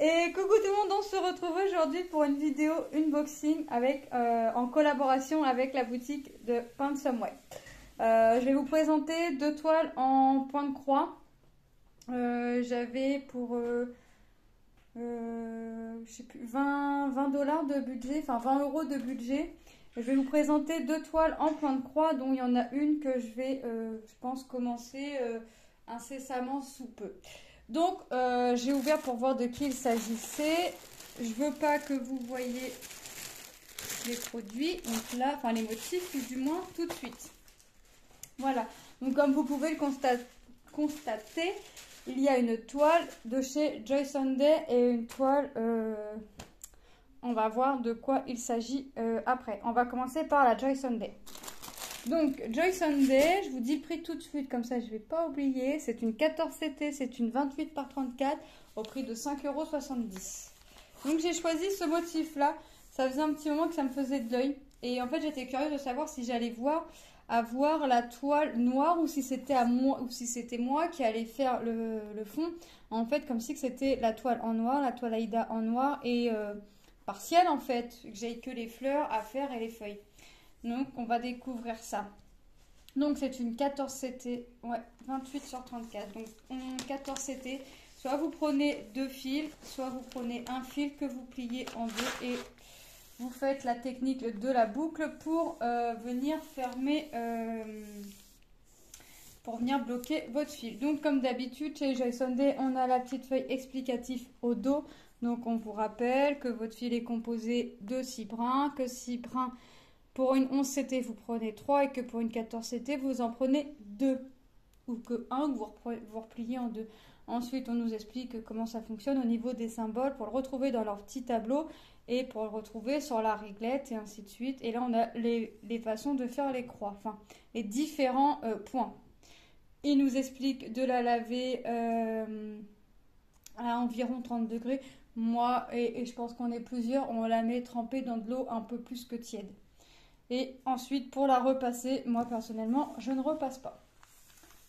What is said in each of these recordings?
Et coucou tout le monde, on se retrouve aujourd'hui pour une vidéo unboxing avec, en collaboration avec la boutique de Handsome Way. Je vais vous présenter deux toiles en point de croix. J'avais pour je sais plus, 20 $ de budget, enfin 20 € de budget. Je vais vous présenter deux toiles en point de croix, dont il y en a une que je vais, je pense, commencer incessamment sous peu. Donc, j'ai ouvert pour voir de qui il s'agissait. Je veux pas que vous voyez les produits, donc là, enfin les motifs, du moins, tout de suite. Voilà. Donc, comme vous pouvez le constater, il y a une toile de chez Joy Sunday et une toile. On va voir de quoi il s'agit après. On va commencer par la Joy Sunday. Donc, Joy Sunday, je vous dis prix tout de suite, comme ça je ne vais pas oublier. C'est une 14 CT, c'est une 28 par 34 au prix de 5,70 €. Donc, j'ai choisi ce motif-là. Ça faisait un petit moment que ça me faisait de l'œil. Et en fait, j'étais curieuse de savoir si j'allais avoir la toile noire ou si c'était moi qui allais faire le fond. En fait, comme si c'était la toile en noir, la toile Aïda en noir et partielle en fait. Que j'ai que les fleurs à faire et les feuilles. Donc, on va découvrir ça. Donc, c'est une 14 CT, ouais, 28 sur 34. Donc, 14 CT. Soit vous prenez deux fils, soit vous prenez un fil que vous pliez en deux et vous faites la technique de la boucle pour venir fermer, pour venir bloquer votre fil. Donc, comme d'habitude, chez Joy Sunday, on a la petite feuille explicative au dos. Donc, on vous rappelle que votre fil est composé de 6 brins, que 6 brins. Pour une 11 CT, vous prenez 3 et que pour une 14 CT, vous en prenez 2. Ou que 1 que vous repliez en 2. Ensuite, on nous explique comment ça fonctionne au niveau des symboles pour le retrouver dans leur petit tableau et pour le retrouver sur la réglette et ainsi de suite. Et là, on a les façons de faire les croix, enfin, les différents points. Il nous explique de la laver à environ 30 degrés. Moi, et je pense qu'on est plusieurs, on la met trempée dans de l'eau un peu plus que tiède. Et ensuite, pour la repasser, moi personnellement, je ne repasse pas.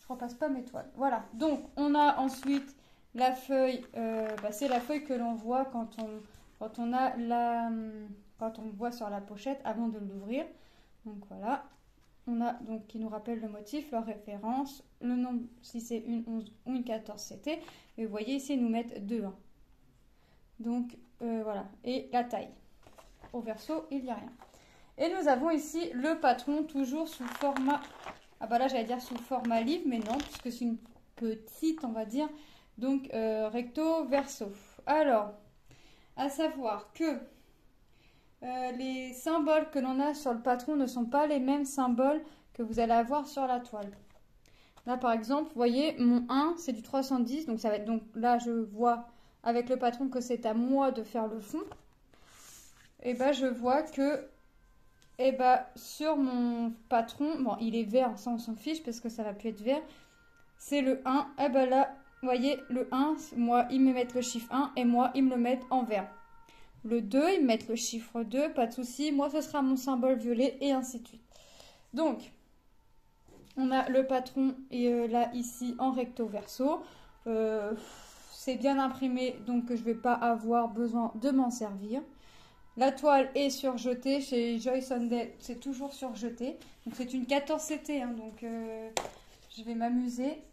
Je repasse pas mes toiles. Voilà. Donc, on a ensuite la feuille. C'est la feuille que l'on voit quand on voit sur la pochette avant de l'ouvrir. Donc voilà. On a donc qui nous rappelle le motif, leur référence, le nombre si c'est une 11 ou une 14 CT. Et vous voyez ici, ils nous mettent 2 1. Donc voilà. Et la taille. Au verso, il n'y a rien. Et nous avons ici le patron, toujours sous format, ah bah là j'allais dire sous format livre, mais non, puisque c'est une petite, on va dire, donc recto verso. Alors, à savoir que les symboles que l'on a sur le patron ne sont pas les mêmes symboles que vous allez avoir sur la toile. Là par exemple, vous voyez, mon 1 c'est du 310, donc ça va être, donc là je vois avec le patron que c'est à moi de faire le fond. Et bah je vois que sur mon patron, bon, il est vert, ça on s'en fiche parce que ça va plus être vert. C'est le 1. Et là, vous voyez, le 1, moi, ils me mettent le chiffre 1 et moi, ils me le mettent en vert. Le 2, ils me mettent le chiffre 2, pas de souci. Moi, ce sera mon symbole violet et ainsi de suite. Donc, on a le patron et là, ici, en recto verso. C'est bien imprimé, donc je ne vais pas avoir besoin de m'en servir. La toile est surjetée, chez Joy Sunday, c'est toujours surjeté. Donc c'est une 14 CT, hein, donc je vais m'amuser.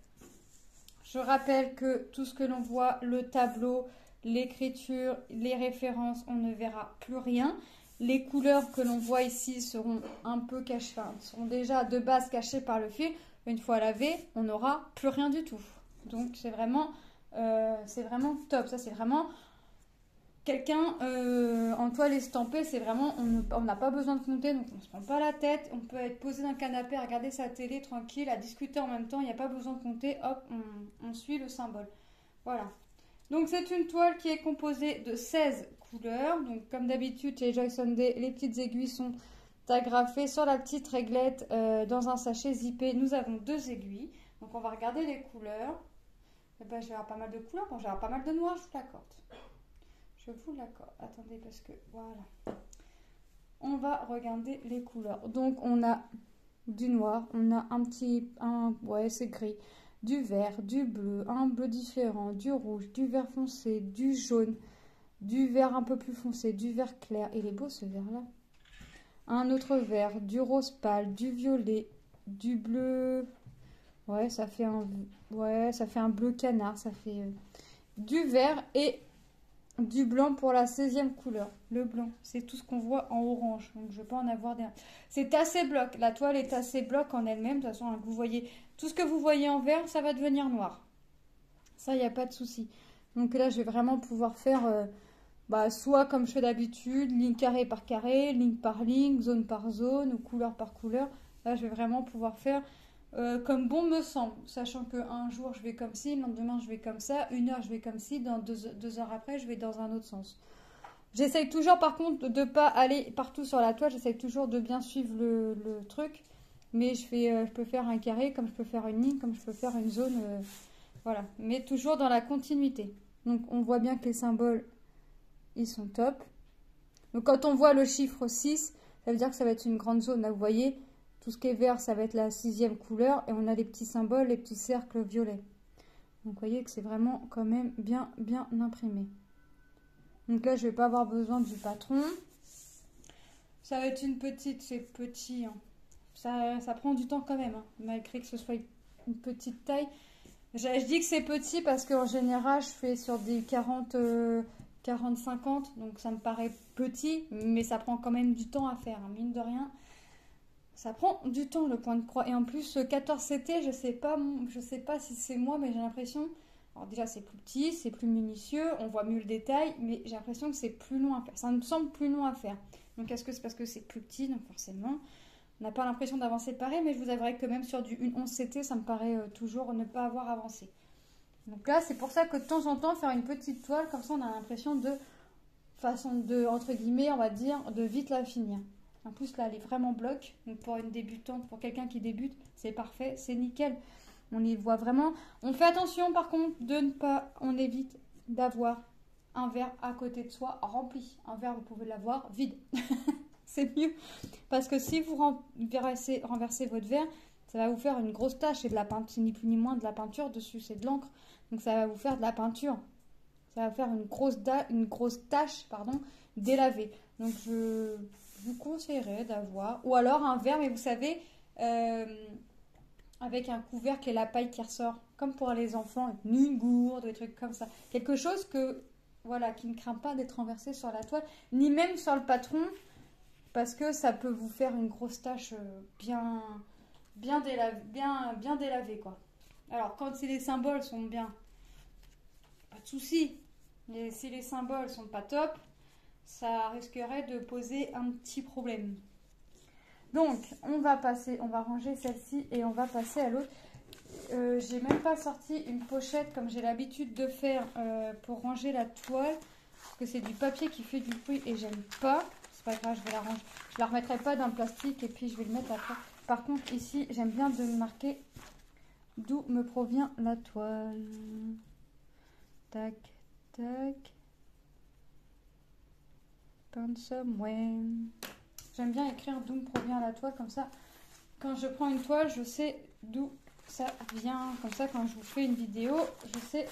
Je rappelle que tout ce que l'on voit, le tableau, l'écriture, les références, on ne verra plus rien. Les couleurs que l'on voit ici seront un peu cachées, enfin, seront déjà de base cachées par le fil. Une fois lavé, on n'aura plus rien du tout. Donc c'est vraiment top. Ça c'est vraiment... Quelqu'un en toile estampée, c'est vraiment, on n'a pas besoin de compter, donc on ne se prend pas la tête. On peut être posé dans le canapé à regarder sa télé tranquille, à discuter en même temps, il n'y a pas besoin de compter, hop, on suit le symbole. Voilà. Donc c'est une toile qui est composée de 16 couleurs. Donc comme d'habitude chez Joy Sunday, les petites aiguilles sont agrafées sur la petite réglette dans un sachet zippé. Nous avons 2 aiguilles. Donc on va regarder les couleurs. Et ben, je vais avoir pas mal de couleurs, bon, je vais avoir pas mal de noir, je vous l'accorde. Je vous l'accorde. Attendez, parce que voilà. On va regarder les couleurs. Donc, on a du noir. On a ouais, c'est gris. Du vert, du bleu, un bleu différent, du rouge, du vert foncé, du jaune. du vert un peu plus foncé, du vert clair. Il est beau ce vert-là. Un autre vert, du rose pâle, du violet, du bleu. Ouais, ça fait un bleu canard. Ça fait du vert et du blanc pour la 16e couleur. Le blanc, c'est tout ce qu'on voit en orange. Donc, je ne vais pas en avoir des... C'est assez bloc. La toile est assez bloc en elle-même. De toute façon, vous voyez, tout ce que vous voyez en vert, ça va devenir noir. Ça, il n'y a pas de souci. Donc là, je vais vraiment pouvoir faire... soit comme je fais d'habitude, ligne carré par carré, ligne par ligne, zone par zone ou couleur par couleur. Là, je vais vraiment pouvoir faire comme bon me semble, sachant qu'un jour je vais comme ci, le lendemain je vais comme ça, une heure je vais comme ci, dans deux heures après je vais dans un autre sens. J'essaye toujours par contre de ne pas aller partout sur la toile, j'essaye toujours de bien suivre le truc, mais je peux faire un carré comme je peux faire une ligne, comme je peux faire une zone, voilà, mais toujours dans la continuité. Donc on voit bien que les symboles ils sont top. Donc quand on voit le chiffre 6, ça veut dire que ça va être une grande zone. Là, vous voyez, tout ce qui est vert, ça va être la 6e couleur. Et on a les petits symboles, les petits cercles violets. Donc vous voyez que c'est vraiment quand même bien imprimé. Donc là, je ne vais pas avoir besoin du patron. Ça va être une petite, c'est petit. Hein. Ça prend du temps quand même, hein, malgré que ce soit une petite taille. Je dis que c'est petit parce qu'en général, je fais sur des 40-50, donc ça me paraît petit, mais ça prend quand même du temps à faire, hein. Mine de rien, ça prend du temps le point de croix. Et en plus, 14CT, je sais pas si c'est moi, mais j'ai l'impression, alors déjà c'est plus petit, c'est plus minutieux, on voit mieux le détail, mais j'ai l'impression que c'est plus long à faire, ça me semble plus long à faire. Donc est-ce que c'est parce que c'est plus petit, donc forcément, on n'a pas l'impression d'avancer pareil, mais je vous avouerai que même sur du 11CT, ça me paraît toujours ne pas avoir avancé. Donc là, c'est pour ça que de temps en temps, faire une petite toile, comme ça, on a l'impression entre guillemets, on va dire, de vite la finir. En plus, là, elle est vraiment bloc. Donc pour une débutante, pour quelqu'un qui débute, c'est parfait, c'est nickel. On y voit vraiment. On fait attention, par contre, on évite d'avoir un verre à côté de soi rempli. Un verre, vous pouvez l'avoir vide. C'est mieux. Parce que si vous renversez votre verre, ça va vous faire une grosse tache. C'est de la peinture, ni plus ni moins de la peinture dessus, c'est de l'encre. Donc ça va vous faire de la peinture. Ça va faire une grosse tache, délavée. Donc je vous conseillerais d'avoir, ou alors un verre, mais vous savez, avec un couvercle et la paille qui ressort, comme pour les enfants, une gourde, des trucs comme ça. Quelque chose qui ne craint pas d'être renversé sur la toile, ni même sur le patron, parce que ça peut vous faire une grosse tache bien délavée, quoi. Alors, quand les symboles sont bien, pas de souci. Mais si les symboles sont pas top, ça risquerait de poser un petit problème. Donc, on va ranger celle-ci et on va passer à l'autre. J'ai même pas sorti une pochette comme j'ai l'habitude de faire pour ranger la toile. Parce que c'est du papier qui fait du bruit et j'aime pas. C'est pas grave, je vais la ranger. Je la remettrai pas dans le plastique et puis je vais le mettre après. Par contre, ici, j'aime bien de marquer d'où me provient la toile. Tac, tac. Found somewhere. J'aime bien écrire d'où me provient la toile, comme ça, quand je prends une toile, je sais d'où ça vient. Comme ça, quand je vous fais une vidéo, je sais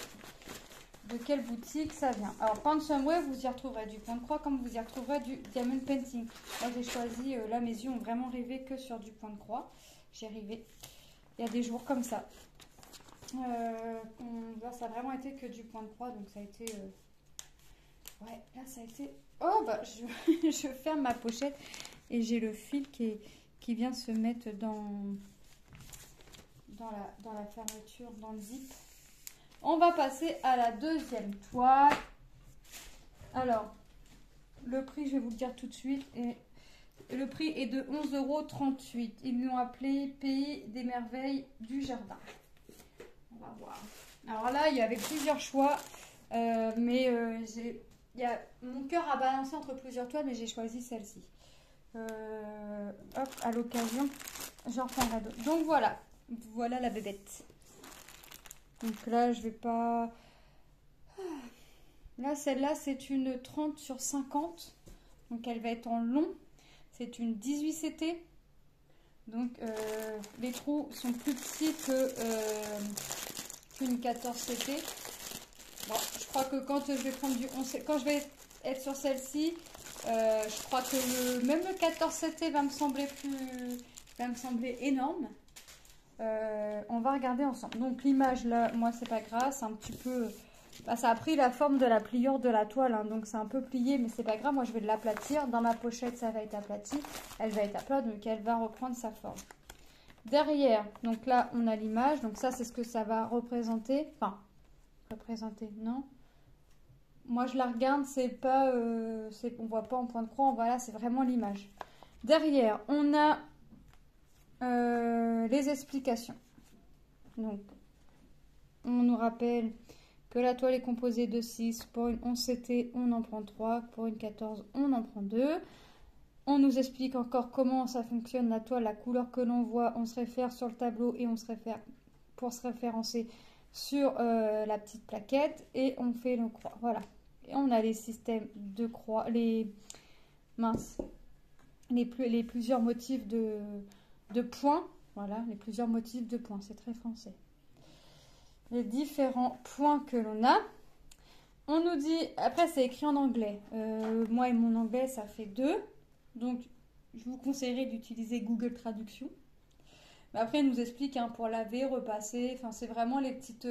de quelle boutique ça vient. Alors, Found somewhere, vous y retrouverez du point de croix, comme vous y retrouverez du diamond painting. Moi, j'ai choisi, là, mes yeux ont vraiment rêvé que sur du point de croix. J'ai rêvé. Il y a des jours comme ça. Ça a vraiment été que du point de croix, donc ça a été... Ouais, là, ça a été... Oh, bah, je ferme ma pochette et j'ai le fil qui vient se mettre dans la fermeture, dans le zip. On va passer à la deuxième toile. Alors, le prix, je vais vous le dire tout de suite. Et le prix est de 11,38 €. Ils l'ont appelé Pays des merveilles du jardin. On va voir. Alors là, il y avait plusieurs choix. Mon cœur a balancé entre plusieurs toiles, mais j'ai choisi celle-ci. Hop, à l'occasion, j'en prendrai d'autres. Donc voilà la bébête. Donc là, je vais pas... Là, celle-là, c'est une 30 sur 50. Donc elle va être en long. C'est une 18CT. Donc les trous sont plus petits qu'une 14CT. Bon, je crois que quand je vais prendre du 11, quand je vais être sur celle-ci, je crois que même le 14-7 va me sembler énorme. On va regarder ensemble. Donc l'image là, moi c'est pas grave, c'est un petit peu, bah, ça a pris la forme de la pliure de la toile, hein, donc c'est un peu plié, mais c'est pas grave. Moi je vais l'aplatir. Dans ma pochette ça va être aplati, elle va être à plat, donc elle va reprendre sa forme. Derrière, donc là on a l'image, donc ça c'est ce que ça va représenter. Enfin, représenter, non. Moi je la regarde, c'est pas, on voit pas en point de croix, voilà, c'est vraiment l'image. Derrière, on a les explications. Donc, on nous rappelle que la toile est composée de 6. Pour une 11 CT, on en prend 3. Pour une 14, on en prend 2. On nous explique encore comment ça fonctionne la toile, la couleur que l'on voit. On se réfère sur le tableau et on se réfère pour se référencer sur la petite plaquette. Et on fait le croix. Voilà. Et on a les systèmes de croix, les plusieurs motifs de points. Voilà, les plusieurs motifs de points. C'est très français. Les différents points que l'on a. On nous dit, après c'est écrit en anglais. Moi et mon anglais, ça fait 2. Donc, je vous conseillerais d'utiliser Google Traduction. Mais après, il nous explique hein, pour laver, repasser. Enfin, c'est vraiment les petites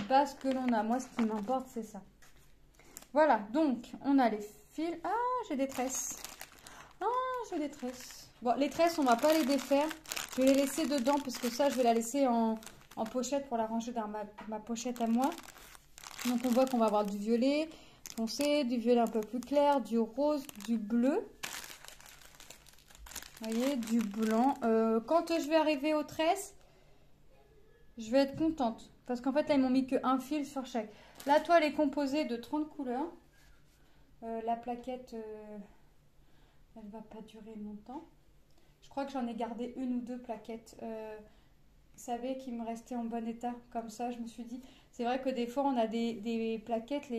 bases que l'on a. Moi, ce qui m'importe, c'est ça. Voilà, donc, on a les fils. Ah, j'ai des tresses. Ah, j'ai des tresses. Bon, les tresses, on ne va pas les défaire. Je vais les laisser dedans parce que ça, je vais la laisser en pochette pour la ranger dans ma pochette à moi. Donc, on voit qu'on va avoir du violet foncé, du violet un peu plus clair, du rose, du bleu. Vous voyez, du blanc. Quand je vais arriver aux tresses, je vais être contente. Parce qu'en fait, là, ils m'ont mis qu'un fil sur chaque. La toile est composée de 30 couleurs. La plaquette, elle ne va pas durer longtemps. Je crois que j'en ai gardé une ou deux plaquettes. Vous savez, qui me restaient en bon état. Comme ça, je me suis dit... C'est vrai que des fois, on a des plaquettes,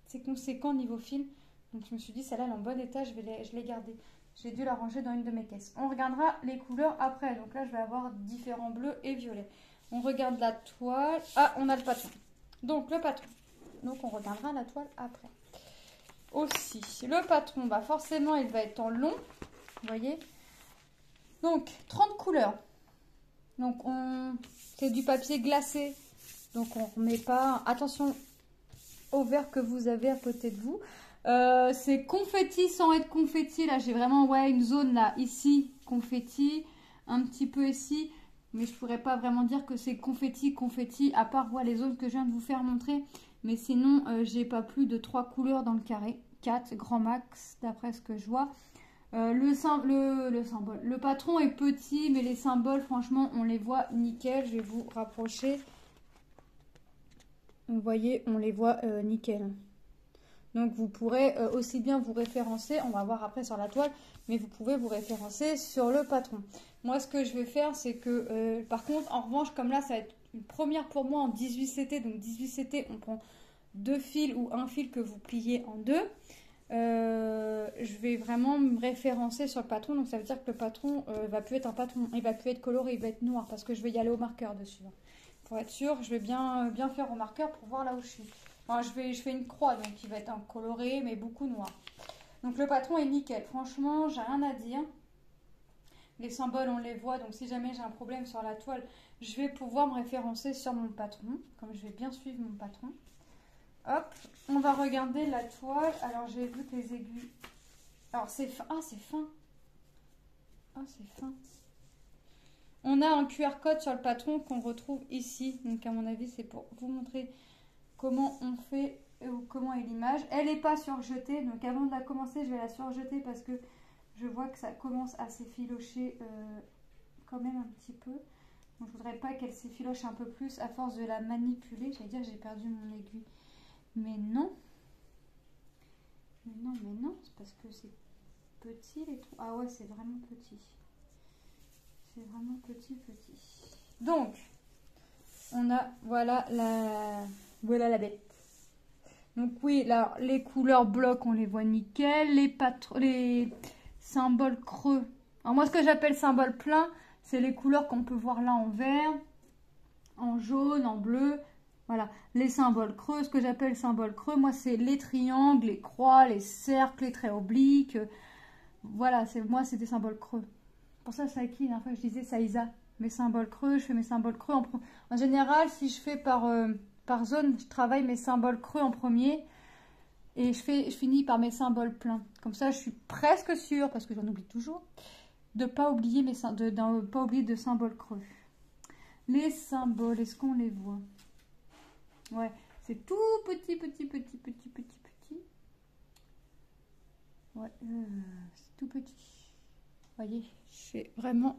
c'est conséquent niveau film. Donc, je me suis dit, celle-là, elle est en bon état, je l'ai gardée. J'ai dû la ranger dans une de mes caisses. On regardera les couleurs après. Donc là, je vais avoir différents bleus et violets. On regarde la toile. Ah, on a le patron. Donc, le patron. Donc, on regardera la toile après. Aussi, le patron, bah forcément, il va être en long. Vous voyez. Donc, 30 couleurs. Donc, c'est du papier glacé. Donc, on ne remet pas... Attention au verre que vous avez à côté de vous. C'est confetti sans être confetti. Là, j'ai vraiment une zone là, ici, confetti. Un petit peu ici. Mais je ne pourrais pas vraiment dire que c'est confetti, à part les zones que je viens de vous faire montrer. Mais sinon, j'ai pas plus de 3 couleurs dans le carré. 4, grand max, d'après ce que je vois. Le symbole. Le patron est petit, mais les symboles, franchement, on les voit nickel. Je vais vous rapprocher. Vous voyez, on les voit nickel. Donc, vous pourrez aussi bien vous référencer. On va voir après sur la toile. Mais vous pouvez vous référencer sur le patron. Moi, ce que je vais faire, c'est que... par contre, en revanche, comme là, ça va être une première pour moi en 18 CT. Donc, 18 CT, on prend 2 fils ou un fil que vous pliez en 2. Je vais vraiment me référencer sur le patron. Donc, ça veut dire que le patron va plus être un patron. Il va plus être coloré, il va être noir. Parce que je vais y aller au marqueur dessus. Pour être sûr, je vais bien faire au marqueur pour voir là où je suis. Enfin, je fais une croix, donc il va être un coloré, mais beaucoup noir. Donc le patron est nickel. Franchement, j'ai rien à dire. Les symboles, on les voit. Donc si jamais j'ai un problème sur la toile, je vais pouvoir me référencer sur mon patron. Comme je vais bien suivre mon patron. Hop, on va regarder la toile. Alors j'ai vu que les aiguilles... Alors c'est fin. Ah, c'est fin. Ah, c'est fin. On a un QR code sur le patron qu'on retrouve ici. Donc, à mon avis, c'est pour vous montrer comment on fait ou comment est l'image. Elle n'est pas surjetée. Donc, avant de la commencer, je vais la surjeter parce que je vois que ça commence à s'effilocher quand même un petit peu. Donc, je ne voudrais pas qu'elle s'effiloche un peu plus à force de la manipuler. J'allais dire j'ai perdu mon aiguille. Mais non. Mais non. C'est parce que c'est petit les trous. Ah ouais, c'est vraiment petit. C'est vraiment petit. Donc, on a, voilà la bête. Donc oui, là, les couleurs blocs, on les voit nickel. Les symboles creux. Alors moi, ce que j'appelle symbole plein, c'est les couleurs qu'on peut voir là en vert, en jaune, en bleu. Voilà, les symboles creux, ce que j'appelle symboles creux, moi c'est les triangles, les croix, les cercles, les traits obliques. Voilà, moi c'est des symboles creux. Pour ça, c'est qui, la dernière fois je disais Saïsa, mes symboles creux, je fais mes symboles creux en général, si je fais par zone, je travaille mes symboles creux en premier et je finis par mes symboles pleins. Comme ça, je suis presque sûre, parce que j'en oublie toujours, de ne pas oublier pas oublier de symboles creux. Les symboles, est-ce qu'on les voit? Ouais, c'est tout petit. Ouais, c'est tout petit. Vous voyez, je fais vraiment...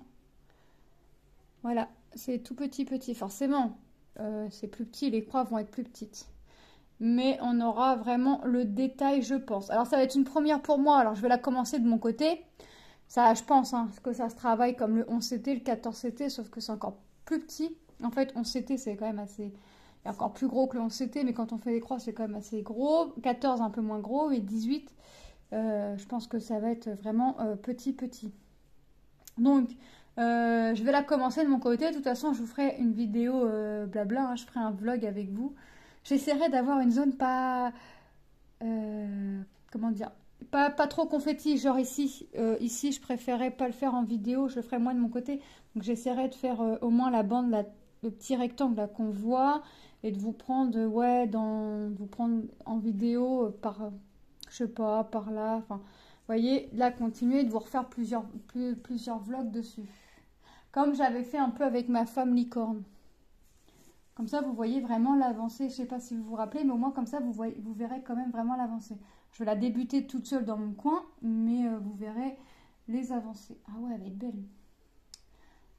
Voilà, c'est tout petit. Forcément, c'est plus petit, les croix vont être plus petites. Mais on aura vraiment le détail, je pense. Alors, ça va être une première pour moi. Alors, je vais la commencer de mon côté. Ça, je pense, hein, que ça se travaille comme le 11CT, le 14CT, sauf que c'est encore plus petit. En fait, 11CT, c'est quand même assez... encore plus gros que le 11CT, mais quand on fait les croix, c'est quand même assez gros. 14, un peu moins gros, et 18, je pense que ça va être vraiment petit. Donc, je vais la commencer de mon côté. De toute façon, je vous ferai une vidéo blabla, hein, je ferai un vlog avec vous. J'essaierai d'avoir une zone pas... comment dire, pas trop confetti, genre ici. Ici, je préférais pas le faire en vidéo, je le ferai moi de mon côté. Donc, j'essaierai de faire au moins la bande, le petit rectangle là qu'on voit, et de vous prendre, vous prendre en vidéo par, je sais pas, par là. Enfin, vous voyez, là, continuer de vous refaire plusieurs vlogs dessus. Comme j'avais fait un peu avec ma femme licorne. Comme ça, vous voyez vraiment l'avancée. Je ne sais pas si vous vous rappelez, mais au moins comme ça, vous verrez quand même vraiment l'avancée. Je vais la débuter toute seule dans mon coin, mais vous verrez les avancées. Ah ouais, elle va être belle.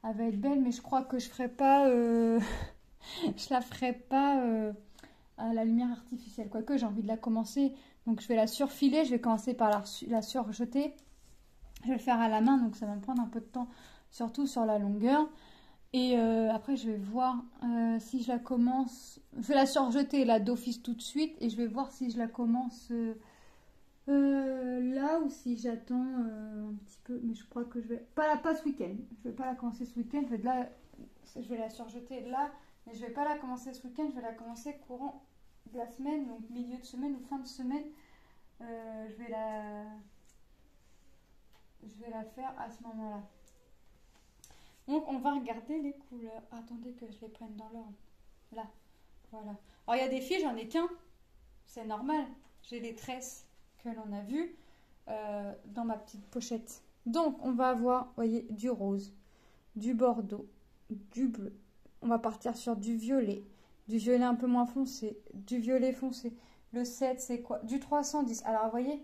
Elle va être belle, mais je crois que je ferai pas... je la ferai pas à la lumière artificielle. Quoique, j'ai envie de la commencer. Donc, je vais la surfiler. Je vais commencer par la surjeter. Je vais le faire à la main, donc ça va me prendre un peu de temps, surtout sur la longueur. Et après, je vais voir si je la commence... Je vais la surjeter là d'office tout de suite. Et je vais voir si je la commence là ou si j'attends un petit peu. Mais je crois que je vais... Pas ce week-end. Je vais pas la commencer ce week-end. Je vais la surjeter là. Mais je vais pas la commencer ce week-end. Je vais la commencer courant de la semaine. Donc milieu de semaine ou fin de semaine. Je vais la faire à ce moment-là. Donc, on va regarder les couleurs. Attendez que je les prenne dans l'ordre. Là, voilà. Alors, il y a des filles, j'en ai qu'un. C'est normal. J'ai les tresses que l'on a vues dans ma petite pochette. Donc, on va avoir, vous voyez, du rose, du bordeaux, du bleu. On va partir sur du violet un peu moins foncé, du violet foncé. Le 7, c'est quoi? Du 310. Alors, vous voyez,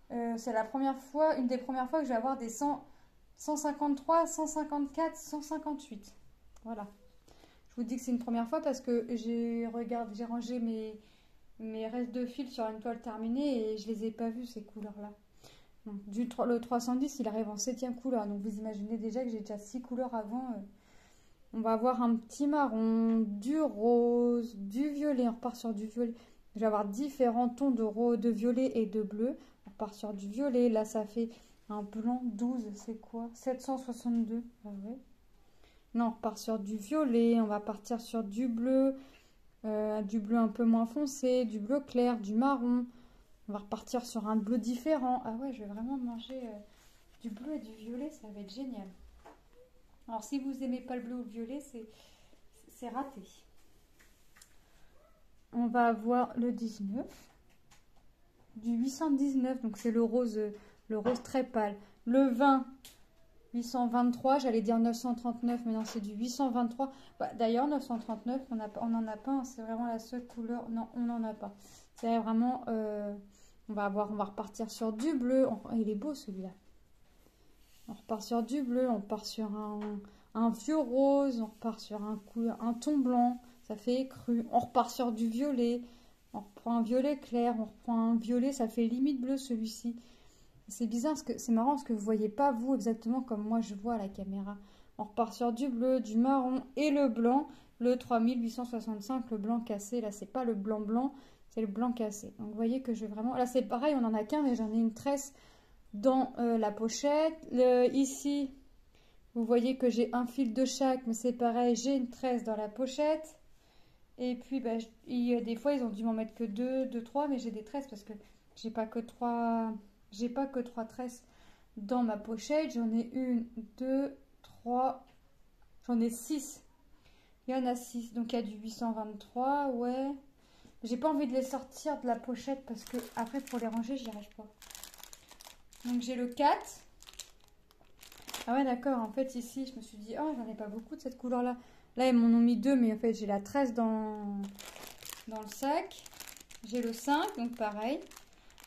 c'est une des premières fois que je vais avoir des 153, 154, 158. Voilà. Je vous dis que c'est une première fois parce que j'ai rangé mes restes de fil sur une toile terminée et je les ai pas vus ces couleurs-là. Le 310, il arrive en 7e couleur. Donc vous imaginez déjà que j'ai déjà 6 couleurs avant. On va avoir un petit marron, du rose, du violet. On repart sur du violet. Je vais avoir différents tons de rose, de violet et de bleu. On repart sur du violet. Là, ça fait un blanc 12, c'est quoi? 762. Ah ouais. Non, on repart sur du violet. On va partir sur du bleu un peu moins foncé, du bleu clair, du marron. On va repartir sur un bleu différent. Ah ouais, je vais vraiment manger du bleu et du violet, ça va être génial. Alors, si vous n'aimez pas le bleu ou le violet, c'est raté. On va avoir le 19. Du 819, donc c'est le rose très pâle. Le 20, 823, j'allais dire 939, mais non, c'est du 823. Bah, d'ailleurs, 939, on n'en a pas, hein, c'est vraiment la seule couleur. Non, on n'en a pas. C'est vraiment, on va repartir sur du bleu. Il est beau celui-là. On repart sur du bleu, on part sur un vieux rose, on repart sur un ton blanc, ça fait écru. On repart sur du violet. On reprend un violet clair, on reprend un violet, ça fait limite bleu celui-ci. C'est bizarre, c'est marrant parce que vous ne voyez pas vous exactement comme moi je vois à la caméra. On repart sur du bleu, du marron et le blanc. Le 3865, le blanc cassé. Là, c'est pas le blanc, c'est le blanc cassé. Donc vous voyez que j'ai vraiment... Là, c'est pareil, on n'en a qu'un, mais j'en ai une tresse dans la pochette. Ici, vous voyez que j'ai un fil de chaque, mais c'est pareil, j'ai une tresse dans la pochette. Et puis, bah, des fois, ils ont dû m'en mettre que 2, 3, mais j'ai des tresses parce que j'ai pas que 3, j'ai pas que 3 tresses dans ma pochette. J'en ai une, 2, 3, j'en ai 6. Il y en a 6, donc il y a du 823, ouais. J'ai pas envie de les sortir de la pochette parce que après pour les ranger, j'y arrive pas. Donc j'ai le 4. Ah ouais, d'accord, en fait ici, je me suis dit, oh, j'en ai pas beaucoup de cette couleur-là. Là, ils m'en ont mis 2, mais en fait, j'ai la 13 dans le sac. J'ai le 5, donc pareil.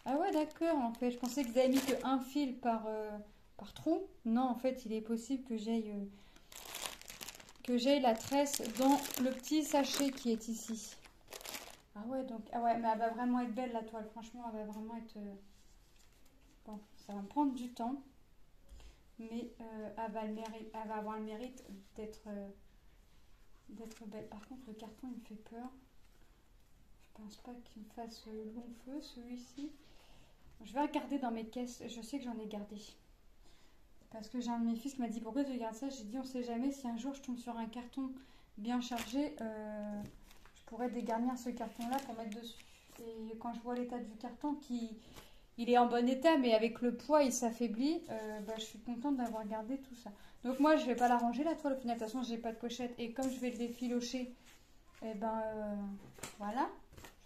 Ah ouais, d'accord, en fait, je pensais qu'ils avaient mis que un fil par trou. Non, en fait, il est possible que j'aille la tresse dans le petit sachet qui est ici. Ah ouais, donc, ah ouais, mais elle va vraiment être belle la toile. Franchement, elle va vraiment être... Bon, ça va me prendre du temps. Mais elle va avoir le mérite d'être belle. Par contre, le carton, il me fait peur. Je pense pas qu'il me fasse long feu, celui-ci. Je vais regarder dans mes caisses. Je sais que j'en ai gardé. Parce que j'ai un de mes fils qui m'a dit, pourquoi tu gardes ça? J'ai dit, on sait jamais, si un jour je tombe sur un carton bien chargé, je pourrais dégarnir ce carton-là pour mettre dessus. Et quand je vois l'état du carton, il est en bon état, mais avec le poids, il s'affaiblit, bah, je suis contente d'avoir gardé tout ça. Donc moi, je vais pas la ranger, la toile. Au final, de toute façon, j'ai pas de pochette. Et comme je vais le défilocher, et ben voilà,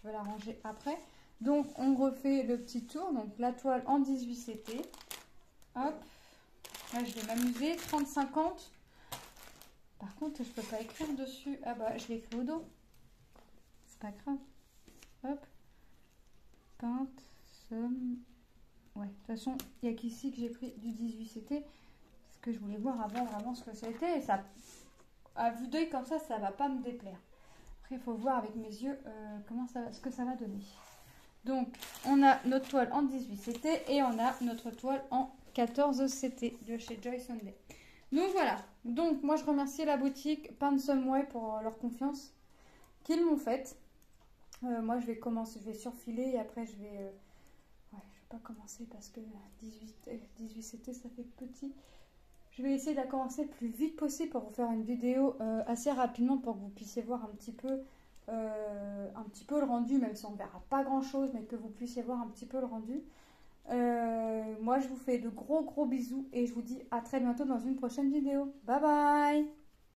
je vais la ranger après. Donc, on refait le petit tour. Donc, la toile en 18 CT. Hop. Là, je vais m'amuser. 30-50. Par contre, je peux pas écrire dessus. Ah bah, je l'écris au dos. C'est pas grave. Hop. Peinte. Somme. Ouais, de toute façon, il n'y a qu'ici que j'ai pris du 18 CT. Parce que je voulais voir avant vraiment ce que c'était. Et ça, à vue d'œil comme ça va pas me déplaire. Après, il faut voir avec mes yeux ce que ça va donner. Donc, on a notre toile en 18 CT et on a notre toile en 14 CT de chez Joy Sunday. Donc voilà. Donc, moi, je remercie la boutique Paint Some Way pour leur confiance qu'ils m'ont faite. Moi, je vais surfiler et après, je vais pas commencer parce que 18 CT, ça fait petit. Je vais essayer de la commencer le plus vite possible pour vous faire une vidéo assez rapidement pour que vous puissiez voir un petit peu le rendu, même si on ne verra pas grand chose, mais que vous puissiez voir un petit peu le rendu. Moi, je vous fais de gros bisous et je vous dis à très bientôt dans une prochaine vidéo. Bye bye!